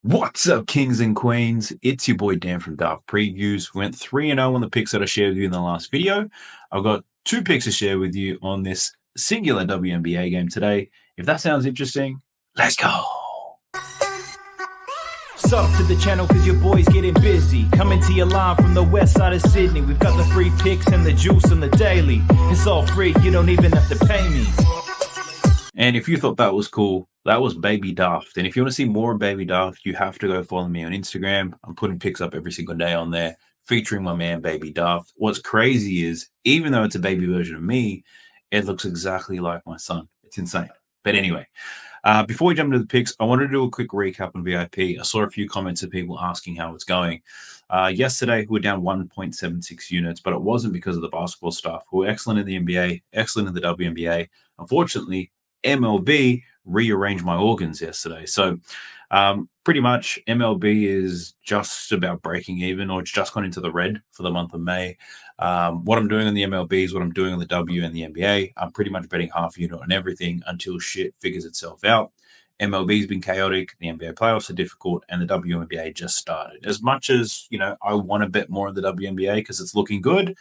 What's up, kings and queens? It's your boy Dan from Dark Previews. We went 3-0 on the picks that I shared with you in the last video. I've got two picks to share with you on this singular WNBA game today. If that sounds interesting, let's go. Sub to the channel cause your boy's getting busy. Coming to your line from the west side of Sydney. We've got the free picks and the juice on the daily. It's all free, you don't even have to pay me. And if you thought that was cool, that was Baby Daft. And if you want to see more of Baby Daft, you have to go follow me on Instagram. I'm putting pics up every single day on there, featuring my man Baby Daft. What's crazy is, even though it's a baby version of me, it looks exactly like my son. It's insane. But anyway, before we jump into the picks, I wanted to do a quick recap on VIP. I saw a few comments of people asking how it's going. Yesterday, we were down 1.76 units, but it wasn't because of the basketball stuff. We were excellent in the NBA, excellent in the WNBA. Unfortunately, MLB rearranged my organs yesterday. So pretty much MLB is just about breaking even, or it's just gone into the red for the month of May. What I'm doing on the MLB is what I'm doing on the W and the NBA. I'm pretty much betting half unit on everything until shit figures itself out. MLB's been chaotic, the NBA playoffs are difficult, and the WNBA just started. As much as, I want to bet more on the WNBA because it's looking good,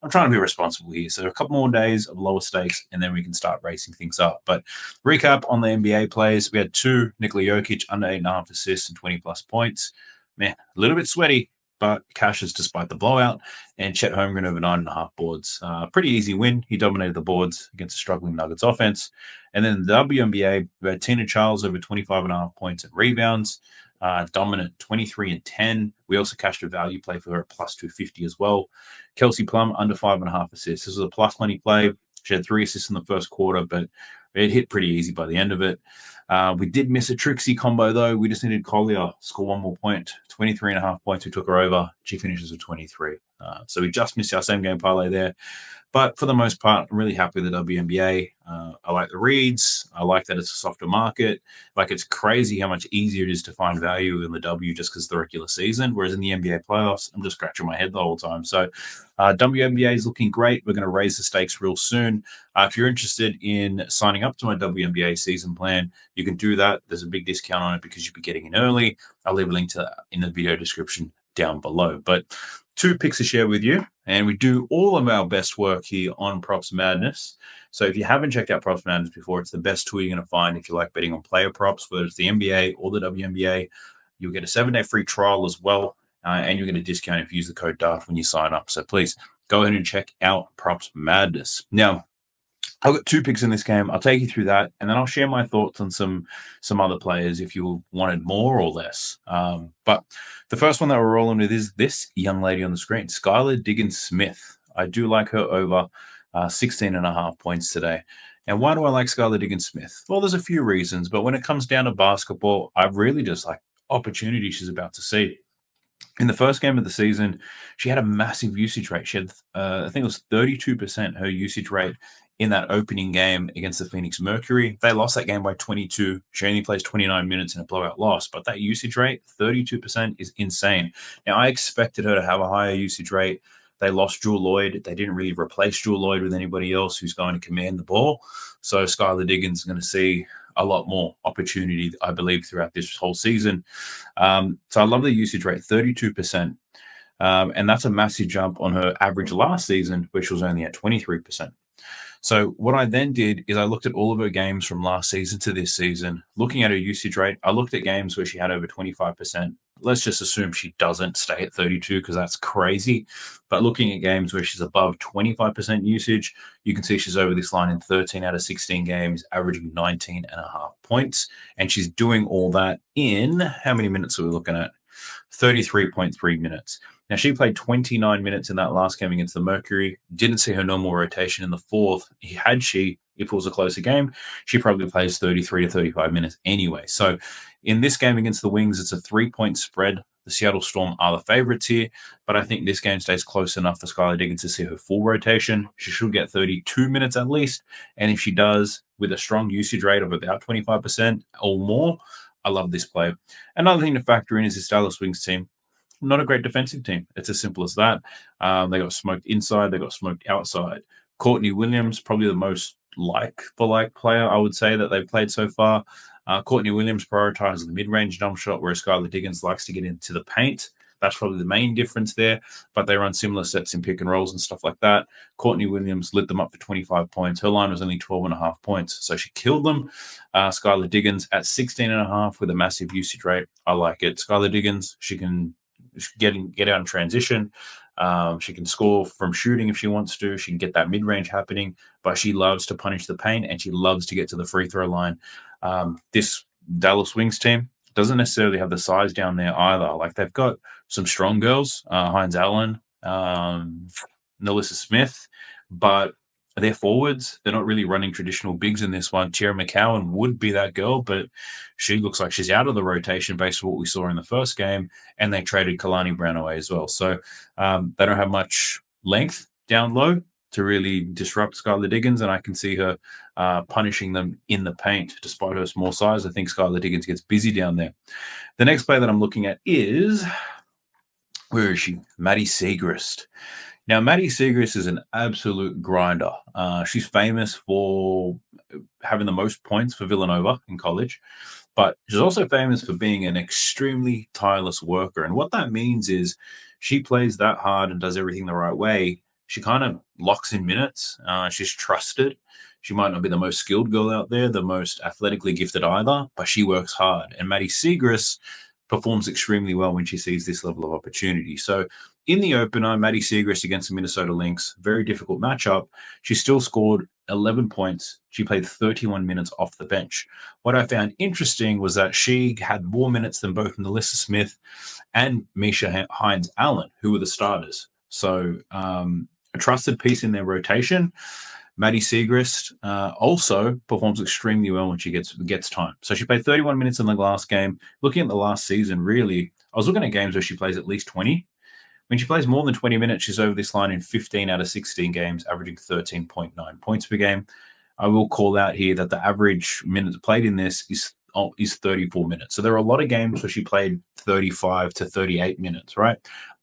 I'm trying to be responsible here. So a couple more days of lower stakes, and then we can start racing things up. But recap on the NBA players. We had two, Nikola Jokic, under 8.5 assists and 20-plus points. Man, a little bit sweaty, but cashes despite the blowout. And Chet Holmgren over 9.5 boards. Pretty easy win. He dominated the boards against a struggling Nuggets offense. And then the WNBA, we had Tina Charles over 25.5 points and rebounds. Dominant 23 and 10. We also cashed a value play for her at plus 250 as well. Kelsey Plum under 5.5 assists. This was a plus money play. She had 3 assists in the first quarter, but it hit pretty easy by the end of it. We did miss a Trixie combo, though. We just needed Collier score one more point. 23.5 points. We took her over. She finishes with 23. So we just missed our same game parlay there. But for the most part, I'm really happy with the WNBA. I like the reads. I like that it's a softer market. Like, it's crazy how much easier it is to find value in the W just because of the regular season. Whereas in the NBA playoffs, I'm just scratching my head the whole time. So WNBA is looking great. We're going to raise the stakes real soon. If you're interested in signing up to my WNBA season plan, you can do that. There's a big discount on it because you'll be getting in early. I'll leave a link to that in the video description down below. But two picks to share with you, and we do all of our best work here on Props Madness. So if you haven't checked out Props Madness before, it's the best tool you're going to find if you like betting on player props, whether it's the NBA or the WNBA. You'll get a 7-day free trial as well, and you'll get a discount if you use the code DART when you sign up. So please go ahead and check out Props Madness. Now, I've got two picks in this game. I'll take you through that, and then I'll share my thoughts on some other players if you wanted more or less. But the first one that we're rolling with is this young lady on the screen, Skylar Diggins-Smith. I do like her over 16.5 points today. And why do I like Skylar Diggins-Smith? Well, there's a few reasons, but when it comes down to basketball, I really just like opportunity she's about to see. In the first game of the season, she had a massive usage rate. She had, I think it was 32% her usage rate in that opening game against the Phoenix Mercury. They lost that game by 22. She only plays 29 minutes in a blowout loss, but that usage rate, 32%, is insane. Now, I expected her to have a higher usage rate. They lost Jewel Lloyd. They didn't really replace Jewel Lloyd with anybody else who's going to command the ball. So Skylar Diggins is going to see a lot more opportunity, I believe, throughout this whole season. So I love the usage rate, 32%. And that's a massive jump on her average last season, which was only at 23%. So what I then did is I looked at all of her games from last season to this season. Looking at her usage rate, I looked at games where she had over 25%. Let's just assume she doesn't stay at 32 because that's crazy. But looking at games where she's above 25% usage, you can see she's over this line in 13 out of 16 games, averaging 19.5 points. And she's doing all that in, how many minutes are we looking at? 33.3 minutes. Now, she played 29 minutes in that last game against the Mercury. Didn't see her normal rotation in the fourth. If it was a closer game, she probably plays 33 to 35 minutes anyway. So in this game against the Wings, it's a 3-point spread. The Seattle Storm are the favorites here, but I think this game stays close enough for Skylar Diggins to see her full rotation. She should get 32 minutes at least. And if she does, with a strong usage rate of about 25% or more, I love this play. Another thing to factor in is the Dallas Wings team. Not a great defensive team. It's as simple as that. They got smoked inside. They got smoked outside. Courtney Williams, probably the most like-for-like player, I would say, that they've played so far. Courtney Williams prioritizes the mid-range jump shot, whereas Skylar Diggins likes to get into the paint. That's probably the main difference there, but they run similar sets in pick and rolls and stuff like that. Courtney Williams lit them up for 25 points. Her line was only 12.5 points, so she killed them. Skylar Diggins at 16.5 with a massive usage rate. I like it. Skylar Diggins, she can get out in transition. She can score from shooting if she wants to. She can get that mid-range happening, but she loves to punish the paint and she loves to get to the free throw line. This Dallas Wings team doesn't necessarily have the size down there either. Like, they've got some strong girls, Hines Allen, Nalissa Smith, but they're forwards. They're not really running traditional bigs in this one. Tierra McCowan would be that girl, but she looks like she's out of the rotation based on what we saw in the first game, and they traded Kalani Brown away as well. So they don't have much length down low to really disrupt Skylar Diggins, and I can see her punishing them in the paint despite her small size. I think Skylar Diggins gets busy down there. The next play that I'm looking at is, where is she? Maddie Siegrist. Now, Maddie Siegrist is an absolute grinder. She's famous for having the most points for Villanova in college, but she's also famous for being an extremely tireless worker. And what that means is she plays that hard and does everything the right way. She kind of locks in minutes. She's trusted. She might not be the most skilled girl out there, the most athletically gifted either, but she works hard. And Maddie Siegrist performs extremely well when she sees this level of opportunity. So in the opener, Maddie Siegrist against the Minnesota Lynx, very difficult matchup. She still scored 11 points. She played 31 minutes off the bench. What I found interesting was that she had more minutes than both Nalissa Smith and Misha Hines Allen, who were the starters. So a trusted piece in their rotation. Maddie Siegrist also performs extremely well when she gets time. So she played 31 minutes in the last game. Looking at the last season, really, I was looking at games where she plays at least 20. When she plays more than 20 minutes, she's over this line in 15 out of 16 games, averaging 13.9 points per game. I will call out here that the average minutes played in this is 34 minutes. So there are a lot of games where she played 35 to 38 minutes, right?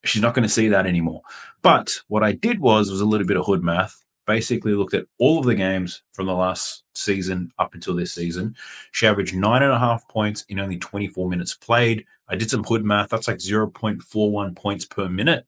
She's not going to see that anymore. But what I did was a little bit of hood math. Basically looked at all of the games from the last season up until this season. She averaged 9.5 points in only 24 minutes played. I did some hood math. That's like 0.41 points per minute.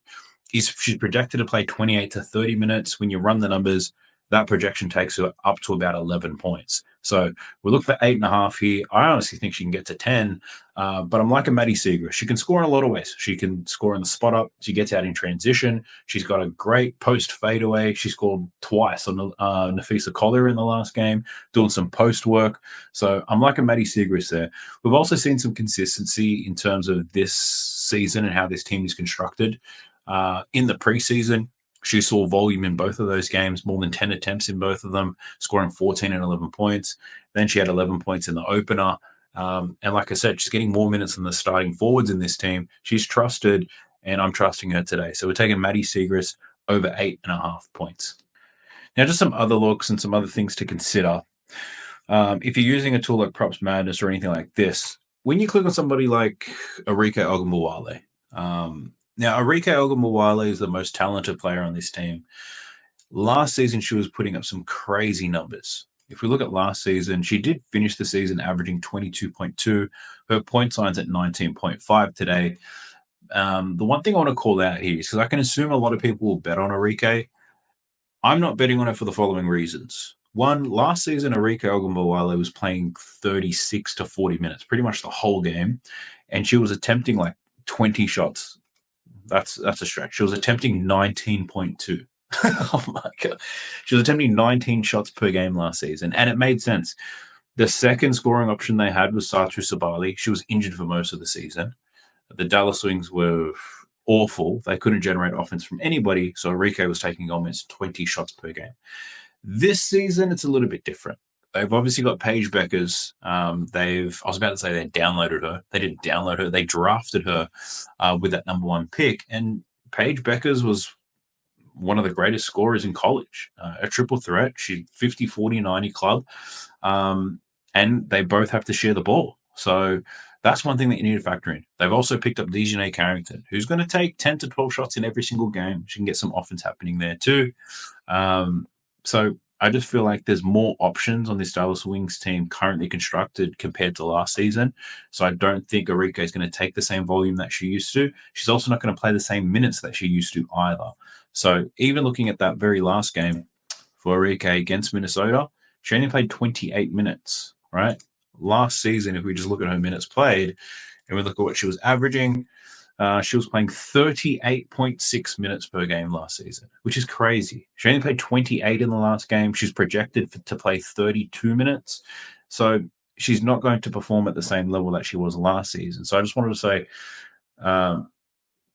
She's projected to play 28 to 30 minutes. When you run the numbers, that projection takes her up to about 11 points. So we look for 8.5 here. I honestly think she can get to 10, but I'm like a Maddie Siegrist. She can score in a lot of ways. She can score in the spot up. She gets out in transition. She's got a great post fadeaway. She scored twice on Nafisa Collier in the last game, doing some post work. So I'm like a Maddie Siegrist there. We've also seen some consistency in terms of this season and how this team is constructed. In the preseason, she saw volume in both of those games, more than 10 attempts in both of them, scoring 14 and 11 points. Then she had 11 points in the opener. And like I said, she's getting more minutes than the starting forwards in this team. She's trusted, and I'm trusting her today. So we're taking Maddie Siegrist over 8.5 points. Now, just some other looks and some other things to consider. If you're using a tool like Props Madness or anything like this, when you click on somebody like Arike Ogunbowale, now, Arike Ogunbowale is the most talented player on this team. Last season, she was putting up some crazy numbers. If we look at last season, she did finish the season averaging 22.2. Her point line's at 19.5 today. The one thing I want to call out here is because I can assume a lot of people will bet on Arike. I'm not betting on her for the following reasons. One, last season, Arike Ogunbowale was playing 36 to 40 minutes, pretty much the whole game, and she was attempting like 20 shots. That's a stretch. She was attempting 19.2. Oh my God. She was attempting 19 shots per game last season, and it made sense. The second scoring option they had was Satu Sabali. She was injured for most of the season. The Dallas Wings were awful. They couldn't generate offense from anybody, so Arike was taking almost 20 shots per game. This season, it's a little bit different. They've obviously got Paige Beckers. I was about to say they downloaded her. They didn't download her. They drafted her with that number one pick. And Paige Beckers was one of the greatest scorers in college, a triple threat. She's 50, 40, 90 club. And they both have to share the ball. So that's one thing that you need to factor in. They've also picked up Dejanay Carrington, who's going to take 10 to 12 shots in every single game. She can get some offense happening there too. So I just feel like there's more options on this Dallas Wings team currently constructed compared to last season. So I don't think Arike is going to take the same volume that she used to. She's also not going to play the same minutes that she used to either. So even looking at that very last game for Arike against Minnesota, she only played 28 minutes, right? Last season, if we just look at her minutes played and we look at what she was averaging, she was playing 38.6 minutes per game last season, which is crazy. She only played 28 in the last game. She's projected to play 32 minutes. So she's not going to perform at the same level that she was last season. So I just wanted to say,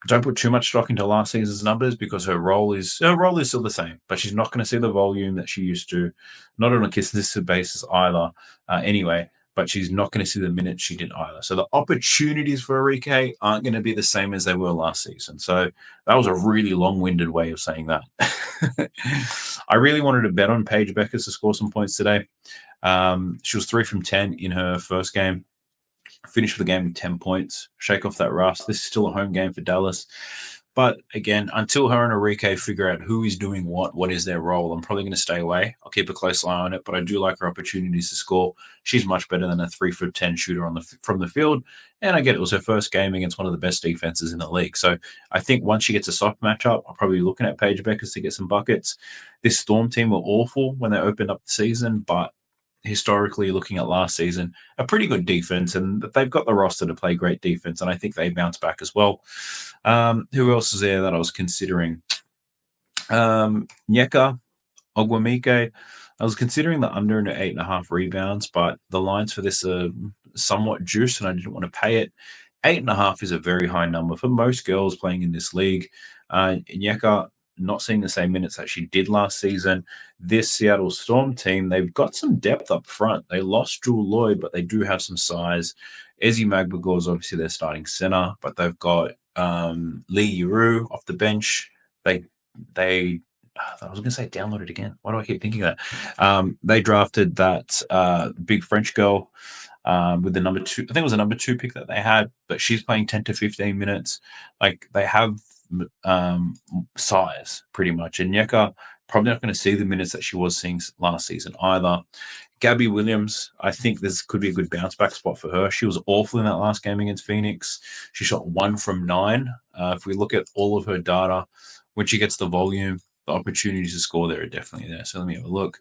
don't put too much stock into last season's numbers because her role is still the same, but she's not going to see the volume that she used to, not on a consistent basis either. Anyway, but she's not going to see the minutes she did either. So the opportunities for Arike aren't going to be the same as they were last season. So that was a really long-winded way of saying that. I really wanted to bet on Paige Beckers to score some points today. She was 3 from 10 in her first game. Finished the game with 10 points. Shake off that rust. This is still a home game for Dallas. But again, until her and Arike figure out who is doing what is their role, I'm probably going to stay away. I'll keep a close eye on it, but I do like her opportunities to score. She's much better than a 3 for 10 shooter from the field. And I get it was her first game against one of the best defenses in the league. So I think once she gets a soft matchup, I'll probably be looking at Paige Beckers to get some buckets. This Storm team were awful when they opened up the season, but historically, looking at last season, a pretty good defense, and they've got the roster to play great defense, and I think they bounce back as well. Who else is there that I was considering? Nyeka, Ogwumike. I was considering the under and 8.5 rebounds, but the lines for this are somewhat juiced, and I didn't want to pay it. 8.5 is a very high number for most girls playing in this league. Nyeka, not seeing the same minutes that she did last season. This Seattle Storm team, they've got some depth up front. They lost Jewel Lloyd, but they do have some size. Ezzy Magbagor is obviously their starting center, but they've got Lee Yuru off the bench. I was going to say download it again. Why do I keep thinking that? They drafted that big French girl with the number 2. I think it was a number 2 pick that they had, but she's playing 10 to 15 minutes. Like, they have size pretty much. And Nyeka probably not going to see the minutes that she was seeing last season either. Gabby Williams, I think this could be a good bounce back spot for her. She was awful in that last game against Phoenix. She shot 1 from 9. If we look at all of her data, when she gets the volume, the opportunities to score there are definitely there. So let me have a look.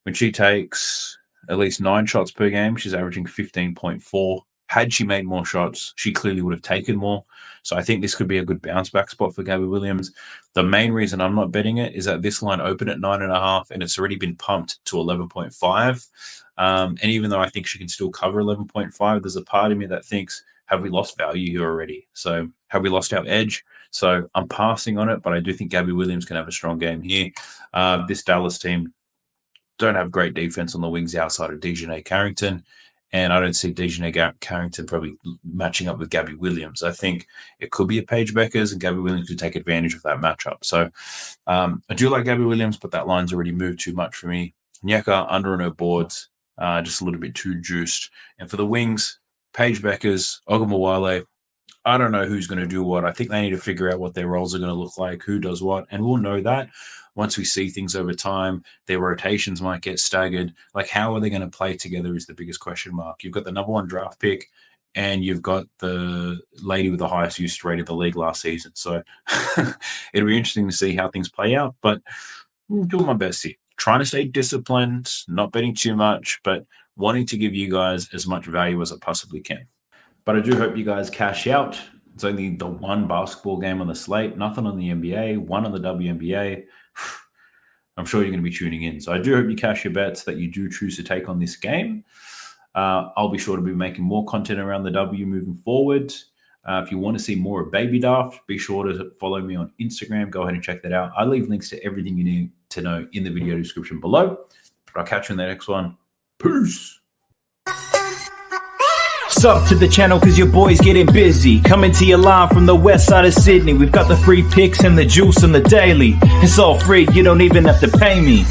When she takes at least 9 shots per game, she's averaging 15.4. Had she made more shots, she clearly would have taken more. So I think this could be a good bounce back spot for Gabby Williams. The main reason I'm not betting it is that this line opened at 9.5 and it's already been pumped to 11.5. And even though I think she can still cover 11.5, there's a part of me that thinks, have we lost value here already? So have we lost our edge? So I'm passing on it, but I do think Gabby Williams can have a strong game here. This Dallas team don't have great defense on the wings outside of Dejanay Carrington. And I don't see Dejanay Carrington probably matching up with Gabby Williams. I think it could be a Paige Beckers, and Gabby Williams could take advantage of that matchup. So I do like Gabby Williams, but that line's already moved too much for me. Nyeka under on her boards, just a little bit too juiced. And for the wings, Paige Beckers, Ogumawale, I don't know who's going to do what. I think they need to figure out what their roles are going to look like, who does what, and we'll know that once we see things over time. Their rotations might get staggered. Like, how are they going to play together is the biggest question mark. You've got the number 1 draft pick, and you've got the lady with the highest usage rate of the league last season. So it'll be interesting to see how things play out, but I'm doing my best here. Trying to stay disciplined, not betting too much, but wanting to give you guys as much value as I possibly can. But I do hope you guys cash out. It's only the 1 basketball game on the slate, nothing on the NBA, 1 on the WNBA. I'm sure you're going to be tuning in. So I do hope you cash your bets that you do choose to take on this game. I'll be sure to be making more content around the W moving forward. If you want to see more of Baby Daft, be sure to follow me on Instagram. Go ahead and check that out. I leave links to everything you need to know in the video description below. But I'll catch you in the next one. Peace. Sub to the channel cause your boy's getting busy. Coming to your line from the west side of Sydney. We've got the free picks and the juice on the daily. It's all free, you don't even have to pay me.